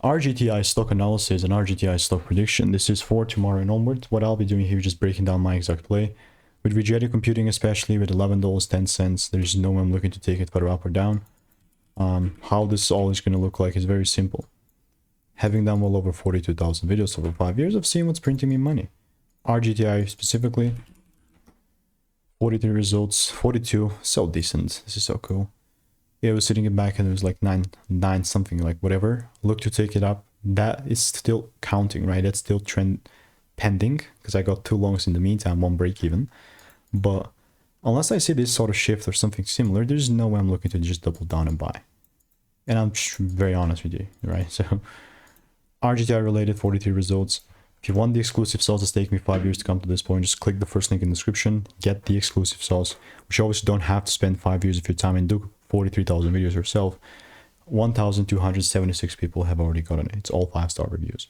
RGTI stock analysis and RGTI stock prediction. This is for tomorrow and onwards. What I'll be doing here is just breaking down my exact play. With Rigetti computing, especially with $11.10, there's no way I'm looking to take it further up or down. How this all is going to look like is very simple. Having done well over 42,000 videos over 5 years, I've seen what's printing me money. RGTI specifically, 43 results, 42, so decent. This is so cool. Yeah, I was sitting it back and it was like 9 something, like whatever. Look to take it up. That is still counting, right? That's still trend pending because I got 2 longs in the meantime, 1 break even. But unless I see this sort of shift or something similar, there's no way I'm looking to just double down and buy. And I'm very honest with you, right? So RGTI related 43 results. If you want the exclusive sauce that's taken me 5 years to come to this point, just click the first link in the description, get the exclusive sauce, which you obviously don't have to spend 5 years of your time and do 43,000 videos yourself. 1,276 people have already gotten it. It's all 5-star reviews.